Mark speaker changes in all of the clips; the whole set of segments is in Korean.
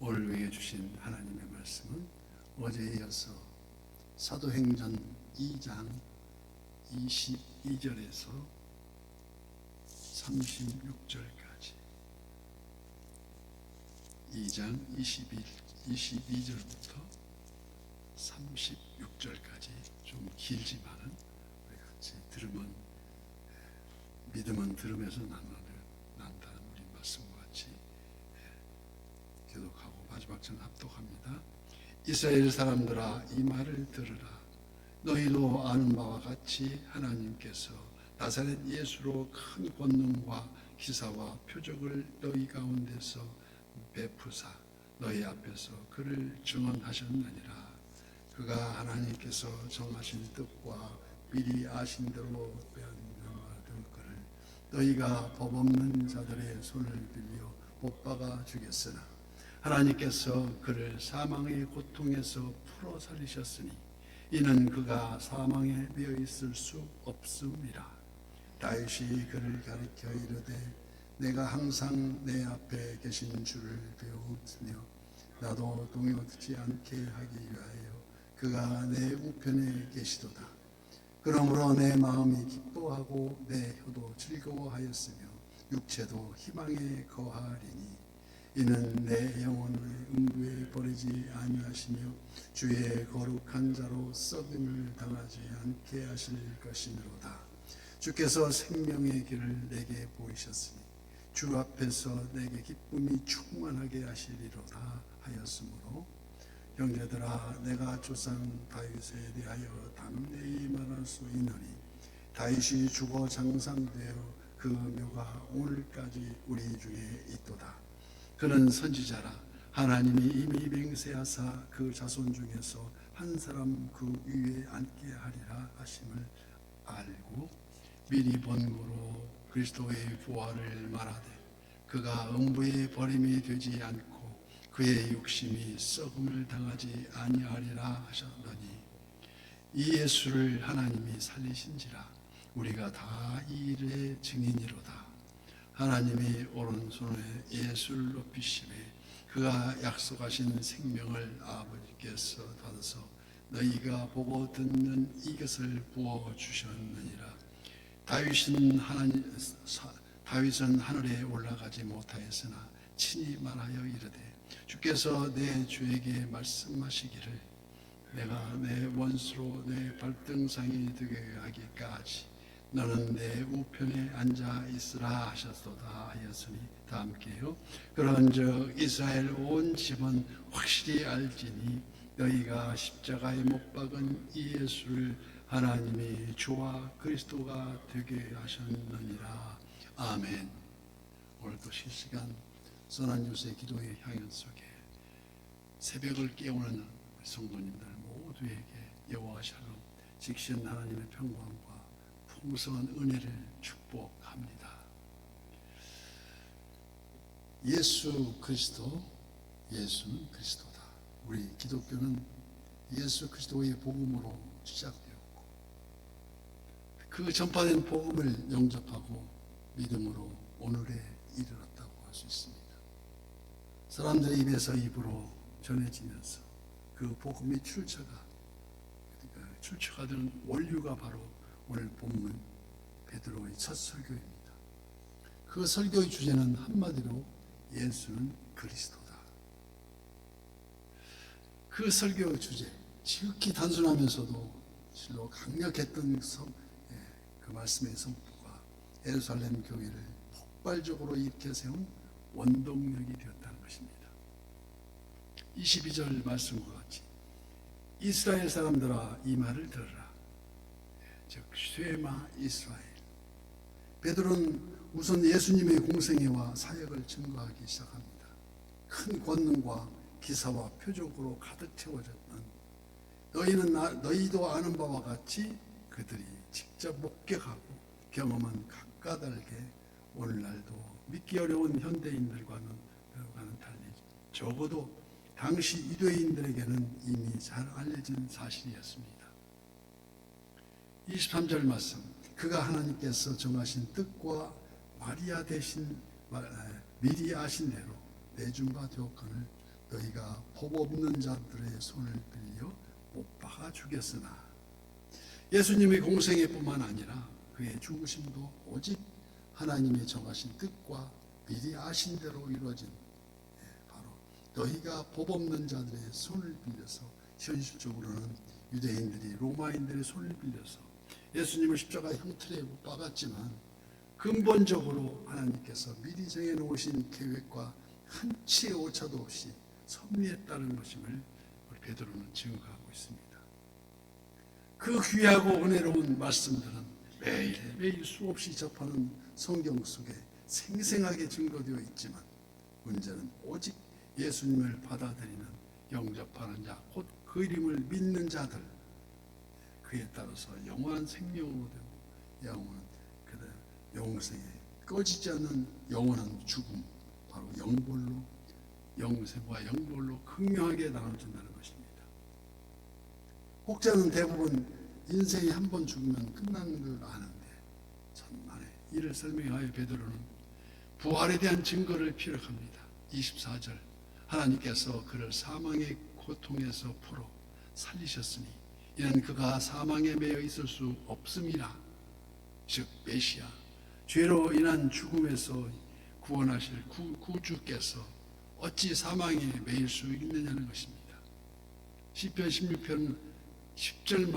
Speaker 1: 오늘 우리에게 주신 하나님의 말씀은 어제에 이어서 사도행전 2장 22절에서 36절까지 2장 22절부터 36절까지 좀 길지만은 우리 같이 들으면 믿음은 들음에서 난다는 우리 말씀과 같이 교독하고 마지막 전 합독합니다. 이스라엘 사람들아, 이 말을 들으라. 너희도 아는 바와 같이 하나님께서 나사렛 예수로 큰 권능과 기사와 표적을 너희 가운데서 베푸사 너희 앞에서 그를 증언하셨느니라. 그가 하나님께서 정하신 뜻과 미리 아신 대로 변명하던 그를 너희가 법 없는 자들의 손을 빌려 못 박아 죽였으나 하나님께서 그를 사망의 고통에서 풀어 살리셨으니 이는 그가 사망에 매여 있을 수 없음이라. 다윗이 그를 가리켜 이르되 내가 항상 내 앞에 계신 주를 배우며 나도 동요하지 않게 하기 위하여 그가 내 우편에 계시도다. 그러므로 내 마음이 기뻐하고 내 혀도 즐거워하였으며 육체도 희망에 거하리니 이는 내 영혼을 음부에 버리지 아니하시며 주의 거룩한 자로 썩임을 당하지 않게 하실 것이므로다. 주께서 생명의 길을 내게 보이셨으니 주 앞에서 내게 기쁨이 충만하게 하시리로다 하였으므로 형제들아, 내가 조상 다윗에 대하여 담대히 말할 수 있노니 다윗이 죽어 장상되어 그 묘가 오늘까지 우리 중에 있도다. 그는 선지자라. 하나님이 이미 맹세하사 그 자손 중에서 한 사람 그 위에 앉게 하리라 하심을 알고 미리 본고로 그리스도의 부활을 말하되 그가 음부에 버림이 되지 않고 그의 욕심이 썩음을 당하지 아니하리라 하셨더니 이 예수를 하나님이 살리신지라 우리가 다 이 일의 증인이로다. 하나님이 오른손에 예수를 높이시매 그가 약속하신 생명을 아버지께서 받아서 너희가 보고 듣는 이것을 부어주셨느니라. 다윗은 하늘에 올라가지 못하였으나 친히 말하여 이르되 주께서 내 주에게 말씀하시기를 내가 내 원수로 내 발등상이 되게 하기까지 너는 내 우편에 앉아 있으라 하셨도다 하였으니 다 함께요. 그런즉 이스라엘 온 집은 확실히 알지니 너희가 십자가에 못 박은 이 예수를 하나님이 주와 그리스도가 되게 하셨느니라. 아멘. 오늘도 실시간 선한 요새 기도의 향연 속에 새벽을 깨우는 성도님들 모두에게 여호와 샬롬 직신 하나님의 평강과 풍성한 은혜를 축복합니다. 예수 그리스도, 예수는 그리스도다. 우리 기독교는 예수 그리스도의 복음으로 시작되었고 그 전파된 복음을 영접하고 믿음으로 오늘에 이르렀다고 할 수 있습니다. 사람들의 입에서 입으로 전해지면서 그 복음의 출처가 되는 원류가 바로 오늘 본문 베드로의 첫 설교입니다. 그 설교의 주제는 한마디로 예수는 그리스도다. 그 설교의 주제, 지극히 단순하면서도 실로 강력했던 그 말씀의 성부가 예루살렘 교회를 폭발적으로 일으켜 세운 원동력이 되었다는 것입니다. 22절 말씀과 같이 이스라엘 사람들아, 이 말을 들으라. 즉 쉐마 이스라엘. 베드로는 우선 예수님의 공생애와 사역을 증거하기 시작합니다. 큰 권능과 기사와 표적으로 가득 채워졌던 너희도 아는 바와 같이 그들이 직접 목격하고 경험한 각과 다르게 오늘날도 믿기 어려운 현대인들과는 달리 적어도 당시 유대인들에게는 이미 잘 알려진 사실이었습니다. 23절 말씀, 그가 하나님께서 정하신 뜻과 마리아 대신 미리 아신 대로 내준 바 되었거늘 너희가 법 없는 자들의 손을 빌려 못 박아 죽였으나, 예수님의 공생애 뿐만 아니라 그의 죽으심도 오직 하나님의 정하신 뜻과 미리 아신 대로 이루어진, 바로 너희가 법 없는 자들의 손을 빌려서, 현실적으로는 유대인들이 로마인들의 손을 빌려서 예수님을 십자가 형틀에 못 박았지만, 근본적으로 하나님께서 미리 정해놓으신 계획과 한치의 오차도 없이 섭리했다는 것임을 우리 베드로는 증거하고 있습니다. 그 귀하고 은혜로운 말씀들은 매일매일 수없이 접하는 성경 속에 생생하게 증거되어 있지만, 문제는 오직 예수님을 받아들이는, 영접하는 자, 곧 그 이름을 믿는 자들, 그에 따라서 영원한 생명으로 되고 영원한 영생에 꺼지지 않는 영원한 죽음, 바로 영벌로, 영생과 영벌로 극명하게 나눠진다는 것입니다. 혹자는 대부분 인생이 한 번 죽으면 끝나는 걸 아는데, 천만에 이를 설명하여 베드로는 부활에 대한 증거를 피력합니다. 24절, 하나님께서 그를 사망의 고통에서 풀어 살리셨으니 이는 그가 사망에 매여 있을 수 없음이라. 즉 메시아, 죄로 인한 죽음에서 구원하실 구주께서 어찌 사망에 매일 수 있느냐는 것입니다. 시편 16편 10절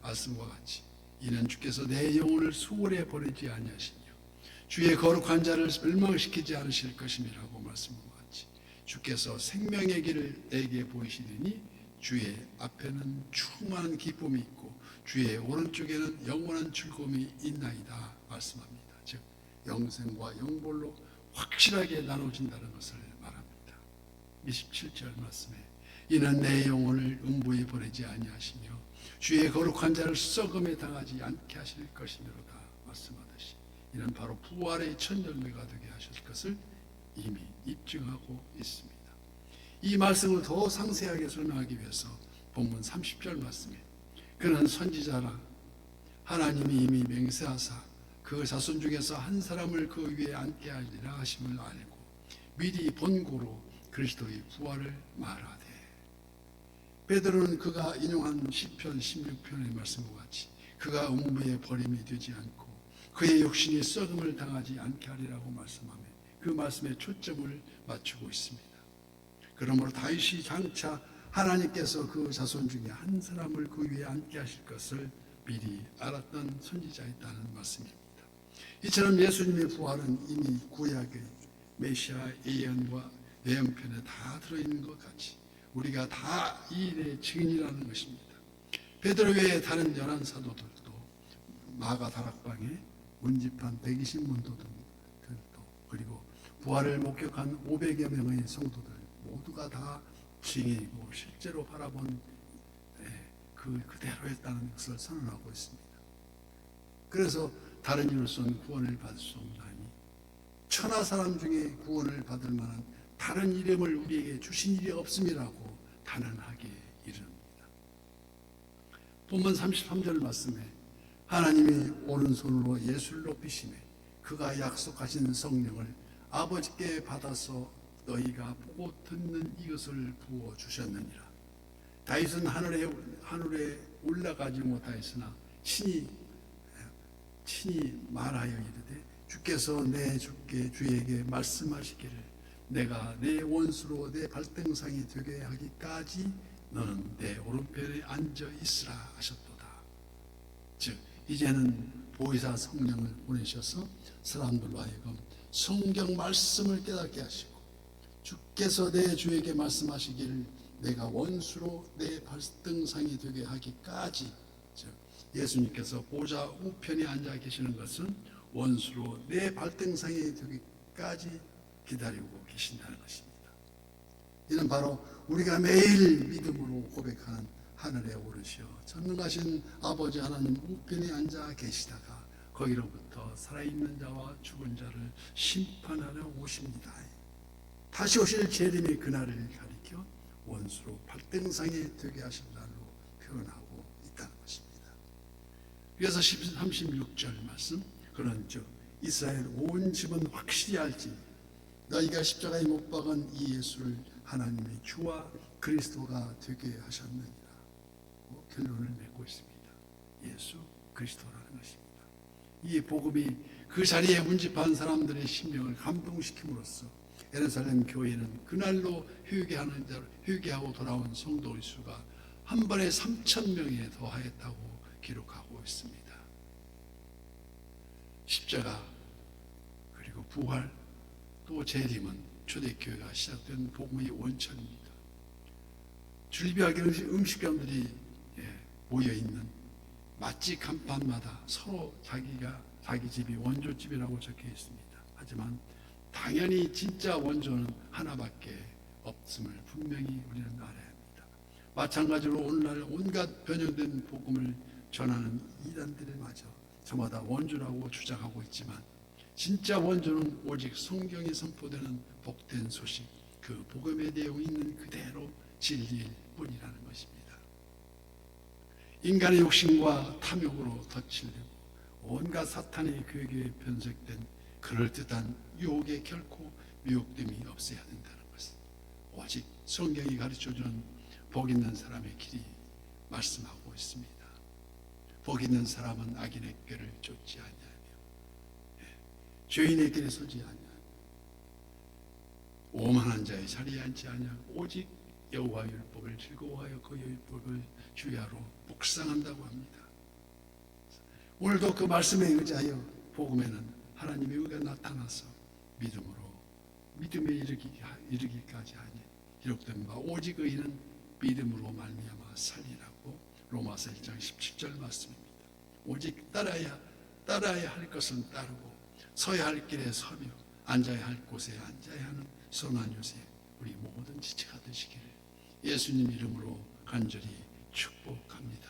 Speaker 1: 말씀과 같이, 이는 주께서 내 영혼을 수월에 버리지 아니하시며 주의 거룩한 자를 멸망시키지 않으실 것임이라고 말씀과 같이, 주께서 생명의 길을 내게 보이시리니 주의 앞에는 충만한 기쁨이 있고 주의 오른쪽에는 영원한 즐거움이 있나이다 말씀합니다. 즉 영생과 영벌로 확실하게 나눠진다는 것을 말합니다. 27절 말씀에, 이는 내 영혼을 음부에 보내지 아니하시며 주의 거룩한 자를 썩음에 당하지 않게 하실 것이므로다 말씀하듯이, 이는 바로 부활의 첫 열매가 되게 하실 것을 이미 입증하고 있습니다. 이 말씀을 더 상세하게 설명하기 위해서 본문 30절 말씀에, 그는 선지자라 하나님이 이미 맹세하사 그 자손 중에서 한 사람을 그 위에 앉게 하리라 하심을 알고 미리 본고로 그리스도의 부활을 말하되, 베드로는 그가 인용한 시편 16편의 말씀과 같이 그가 음부에 버림이 되지 않고 그의 육신이 썩음을 당하지 않게 하리라고 말씀하며 그 말씀에 초점을 맞추고 있습니다. 그러므로 다윗이 장차 하나님께서 그 자손 중에 한 사람을 그 위에 앉게 하실 것을 미리 알았던 선지자였다는 말씀입니다. 이처럼 예수님의 부활은 이미 구약의 메시아 예언과 예언편에 다 들어있는 것 같이 우리가 다 이 일의 증인이라는 것입니다. 베드로 외에 다른 11 사도들도, 마가 다락방에 문지판 120문도들도, 그리고 부활을 목격한 500여 명의 성도들 모두가 다 증인이고 실제로 바라본 그대로였다는 것을 선언하고 있습니다. 그래서 다른 이로서는 구원을 받을 수 없나니 천하 사람 중에 구원을 받을 만한 다른 이름을 우리에게 주신 일이 없음이라고 단언하게 이릅니다. 본문 33절 말씀에, 하나님이 오른손으로 예수를 높이시매 그가 약속하신 성령을 아버지께 받아서 너희가 보고 듣는 이것을 부어 주셨느니라. 다윗은 하늘에 올라가지 못하였으나 친히 말하여 이르되, 주께서 내 주께 주에게 말씀하시기를 내가 내 원수로 내 발등상이 되게 하기까지 너는 내 오른편에 앉아 있으라 하셨도다. 즉 이제는 보혜사 성령을 보내셔서 사람들로 하여금 성경 말씀을 깨닫게 하시고, 주께서 내 주에게 말씀하시기를 내가 원수로 내 발등상이 되게 하기까지, 즉 예수님께서 보좌 우편에 앉아 계시는 것은 원수로 내 발등상이 되기까지 기다리고 계신다는 것입니다. 이는 바로 우리가 매일 믿음으로 고백하는 하늘에 오르시어 전능하신 아버지 하나님 우편에 앉아 계시다가 거기로부터 살아있는 자와 죽은 자를 심판하러 오십니다. 다시 오실 재림의 그날을 가리켜 원수로 발등상에 되게 하실 날로 표현하고 있다는 것입니다. 그래서 36절 말씀, 그런즉 이스라엘 온 집은 확실히 알지 너희가 십자가에 못 박은 이 예수를 하나님의 주와 그리스도가 되게 하셨느니라. 결론을 맺고 있습니다. 예수 그리스도라는 것입니다. 이 복음이 그 자리에 운집한 사람들의 심령을 감동시킴으로써 예루살렘 교회는 그날로 회개하고 돌아온 성도의 수가 한 번에 3,000명에 더하였다고 기록하고 있습니다. 십자가 그리고 부활 또 재림은 초대교회가 시작된 복음의 원천입니다. 줄비하게 음식점들이 모여있는 맛집 간판마다 서로 자기 집이 원조집이라고 적혀 있습니다. 하지만 당연히 진짜 원조는 하나밖에 없음을 분명히 우리는 알아야 합니다. 마찬가지로 오늘날 온갖 변형된 복음을 전하는 이단들마저 저마다 원조라고 주장하고 있지만 진짜 원조는 오직 성경에 선포되는 복된 소식, 그 복음의 내용이 있는 그대로 진리일 뿐이라는 것입니다. 인간의 욕심과 탐욕으로 덧칠리고 온갖 사탄의 괴계에 변색된 그럴듯한 유혹에 결코 미혹됨이 없어야 된다는 것은 오직 성경이 가르쳐주는 복 있는 사람의 길이 말씀하고 있습니다. 복 있는 사람은 악인의 꾀를 쫓지 아니하며 죄인의 길에 서지 아니하며 오만한 자의 자리에 앉지 아니하고 오직 여호와의 율법을 즐거워하여 그 율법을 주야로 묵상한다고 합니다. 오늘도 그 말씀에 의지하여 복음에는 하나님의 의가 나타나서 믿음에 이르기까지 하니 기록된 바 오직 의인은 믿음으로 말미암아 살리라고 로마서 1장 17절 말씀입니다. 오직 따라야 할 것은 따르고 서야 할 길에 서며 앉아야 할 곳에 앉아야 하는 선한 요새 우리 모든 지체가 되시기를 예수님 이름으로 간절히 축복합니다.